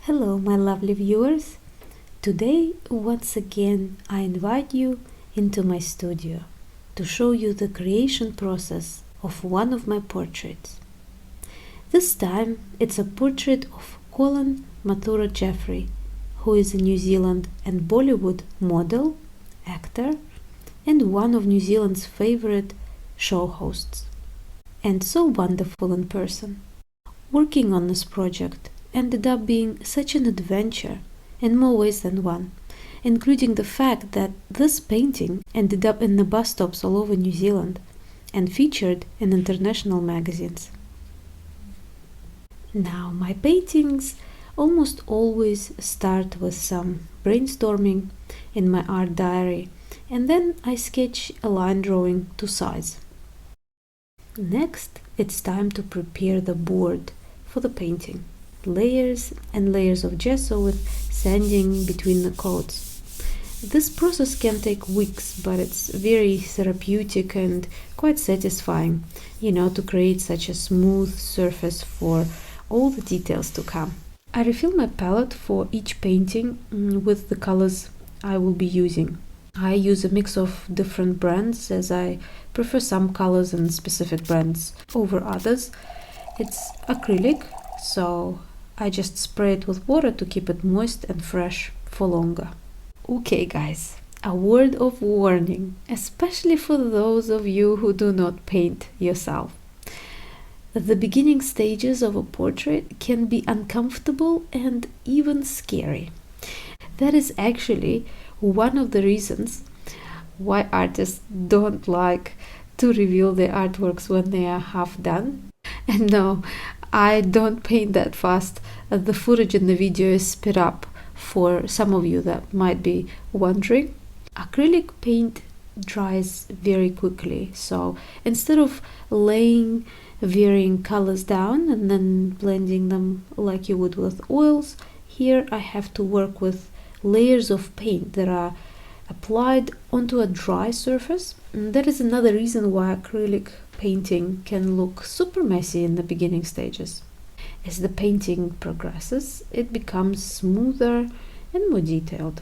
Hello, my lovely viewers. Today, once again, I invite you into my studio to show you the creation process of one of my portraits. This time, it's a portrait of Colin Mathura-Jeffree, who is a New Zealand and Bollywood model, actor, and one of New Zealand's favorite show hosts. And so wonderful in person. Working on this project ended up being such an adventure in more ways than one, including the fact that this painting ended up in the bus stops all over New Zealand and featured in international magazines. Now, my paintings almost always start with some brainstorming in my art diary, and then I sketch a line drawing to size. Next, it's time to prepare the board for the painting. Layers and layers of gesso with sanding between the coats. This process can take weeks, but it's very therapeutic and quite satisfying, to create such a smooth surface for all the details to come. I refill my palette for each painting with the colors I will be using. I use a mix of different brands as I prefer some colors in specific brands over others. It's acrylic, so I just spray it with water to keep it moist and fresh for longer. Okay guys, a word of warning, especially for those of you who do not paint yourself. The beginning stages of a portrait can be uncomfortable and even scary. That is actually one of the reasons why artists don't like to reveal their artworks when they are half done. And no, I don't paint that fast. The footage in the video is sped up for some of you that might be wondering. Acrylic paint dries very quickly, so instead of laying varying colors down and then blending them like you would with oils, here I have to work with layers of paint that are applied onto a dry surface. And that is another reason why acrylic painting can look super messy in the beginning stages. As the painting progresses, it becomes smoother and more detailed.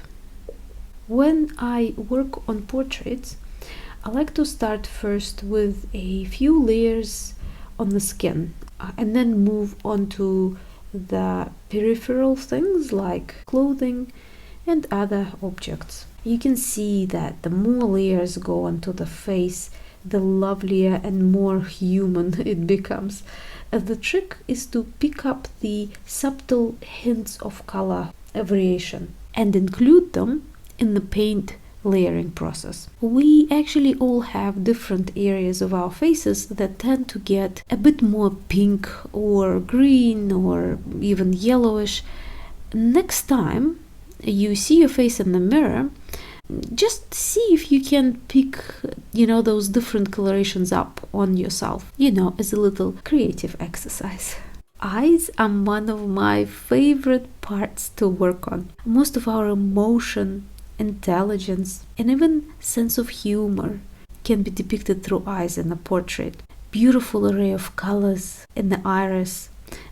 When I work on portraits, I like to start first with a few layers on the skin and then move on to the peripheral things like clothing and other objects. You can see that the more layers go onto the face, the lovelier and more human it becomes. The trick is to pick up the subtle hints of color variation and include them in the paint layering process. We actually all have different areas of our faces that tend to get a bit more pink or green or even yellowish. Next time you see your face in the mirror, just see if you can pick, those different colorations up on yourself, as a little creative exercise. Eyes are one of my favorite parts to work on. Most of our emotion, intelligence, and even sense of humor can be depicted through eyes in a portrait. Beautiful array of colors in the iris,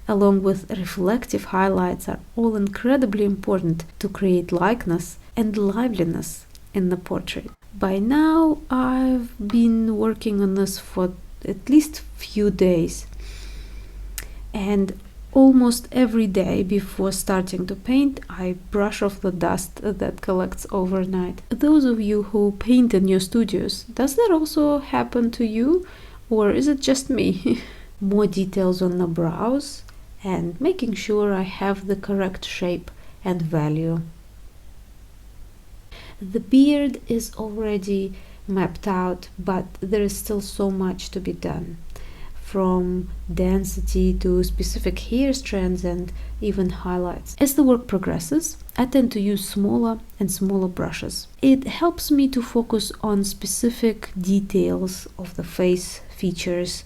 along with reflective highlights, are all incredibly important to create likeness and liveliness in the portrait. By now, I've been working on this for at least few days, and almost every day before starting to paint, I brush off the dust that collects overnight. Those of you who paint in your studios, does that also happen to you, or is it just me? More details on the brows and making sure I have the correct shape and value. The beard is already mapped out, but there is still so much to be done, from density to specific hair strands and even highlights. As the work progresses, I tend to use smaller and smaller brushes. It helps me to focus on specific details of the face features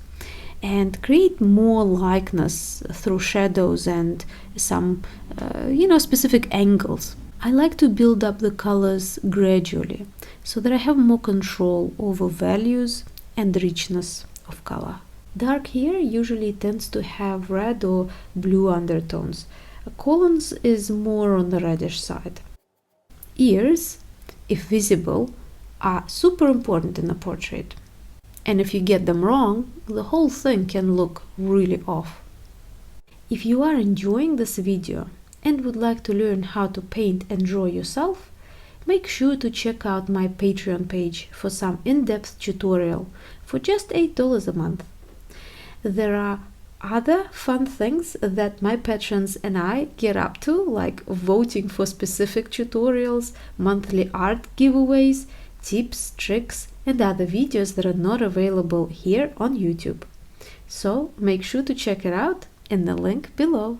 and create more likeness through shadows and some, specific angles. I like to build up the colors gradually so that I have more control over values and richness of color. Dark hair usually tends to have red or blue undertones, Colin's is more on the reddish side. Ears, if visible, are super important in a portrait. And if you get them wrong, the whole thing can look really off. If you are enjoying this video and would like to learn how to paint and draw yourself, make sure to check out my Patreon page for some in-depth tutorial for just $8 a month. There are other fun things that my patrons and I get up to, like voting for specific tutorials, monthly art giveaways, tips, tricks, and other videos that are not available here on YouTube. So make sure to check it out in the link below.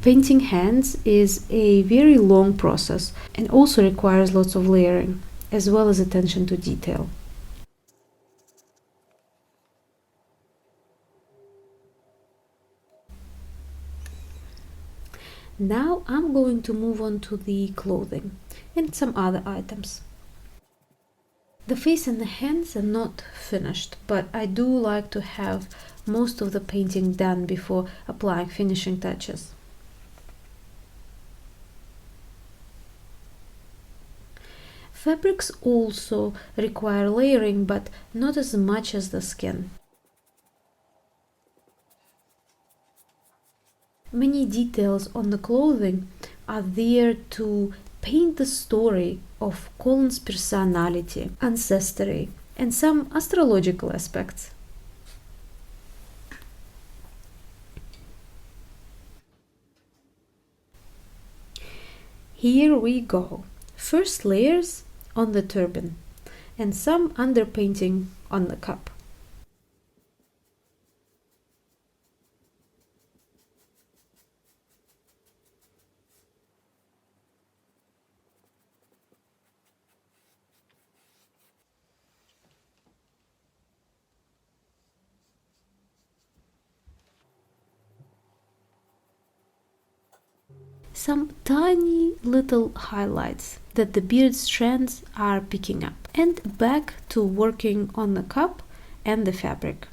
Painting hands is a very long process and also requires lots of layering, as well as attention to detail. Now I'm going to move on to the clothing and some other items. The face and the hands are not finished, but I do like to have most of the painting done before applying finishing touches. Fabrics also require layering, but not as much as the skin. Many details on the clothing are there to paint the story of Colin's personality, ancestry, and some astrological aspects. Here we go. First layers on the turban and some underpainting on the cup. Some tiny little highlights that the beard strands are picking up, and back to working on the cup and the fabric.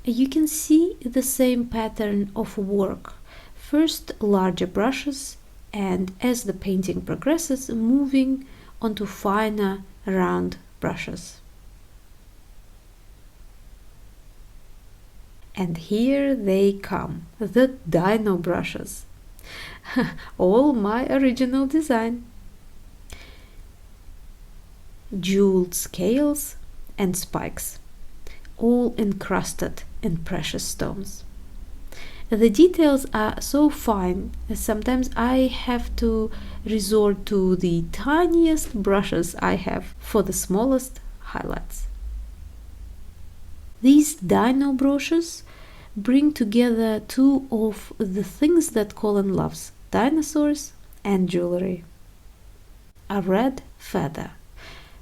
You can see the same pattern of work. First larger brushes, and as the painting progresses, moving onto finer round brushes. And here they come, the dino brushes. All my original design. Jeweled scales and spikes, all encrusted in precious stones. The details are so fine that sometimes I have to resort to the tiniest brushes I have for the smallest highlights. These dino brushes bring together two of the things that Colin loves: dinosaurs and jewelry. A red feather.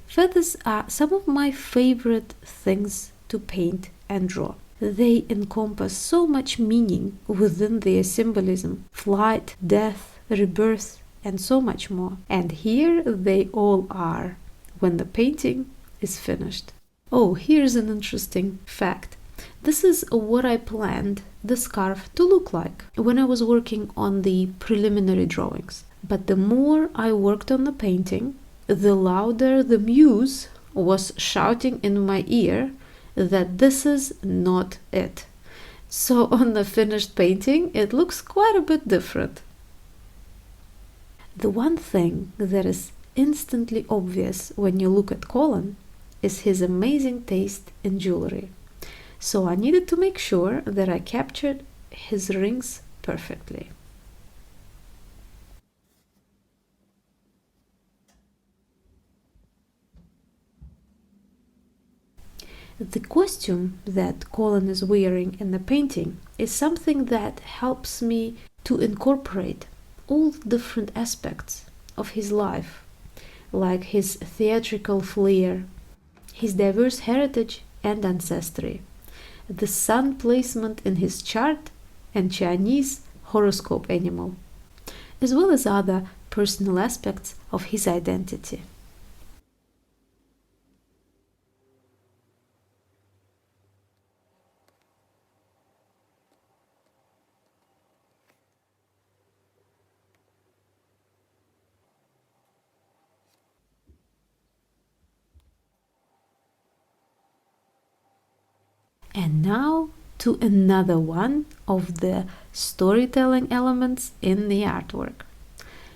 Feathers are some of my favorite things to paint and draw. They encompass so much meaning within their symbolism: flight, death, rebirth, and so much more. And here they all are when the painting is finished. Oh, here's an interesting fact. This is what I planned the scarf to look like when I was working on the preliminary drawings. But the more I worked on the painting, the louder the muse was shouting in my ear that this is not it. So on the finished painting, it looks quite a bit different. The one thing that is instantly obvious when you look at Colin is his amazing taste in jewelry. So I needed to make sure that I captured his rings perfectly. The costume that Colin is wearing in the painting is something that helps me to incorporate all the different aspects of his life, like his theatrical flair, his diverse heritage and ancestry, the sun placement in his chart and Chinese horoscope animal, as well as other personal aspects of his identity. And now to another one of the storytelling elements in the artwork.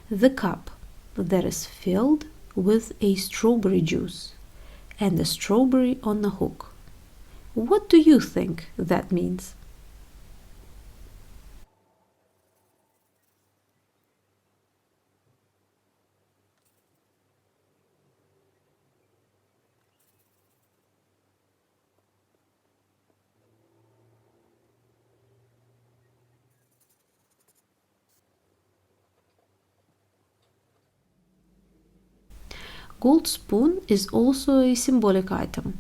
The cup that is filled with a strawberry juice and a strawberry on a hook. What do you think that means? Gold spoon is also a symbolic item.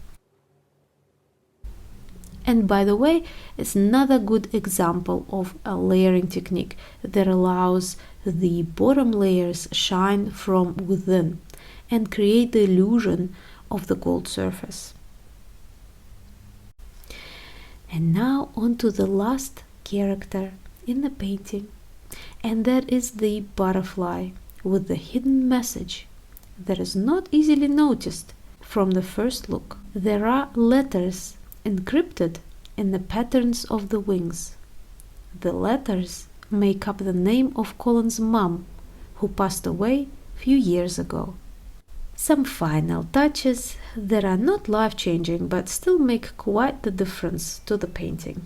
And by the way, it's another good example of a layering technique that allows the bottom layers shine from within and create the illusion of the gold surface. And now on to the last character in the painting, and that is the butterfly with the hidden message that is not easily noticed from the first look. There are letters encrypted in the patterns of the wings. The letters make up the name of Colin's mom, who passed away a few years ago. Some final touches that are not life-changing but still make quite the difference to the painting.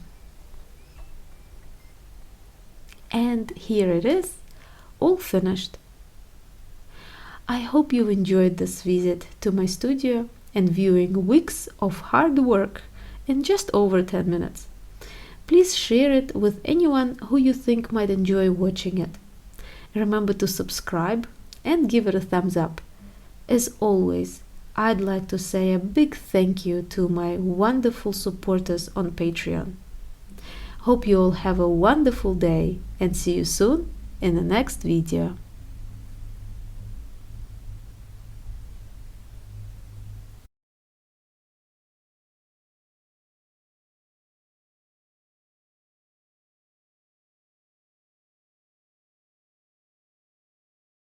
And here it is, all finished. I hope you enjoyed this visit to my studio and viewing weeks of hard work in just over 10 minutes. Please share it with anyone who you think might enjoy watching it. Remember to subscribe and give it a thumbs up. As always, I'd like to say a big thank you to my wonderful supporters on Patreon. Hope you all have a wonderful day and see you soon in the next video.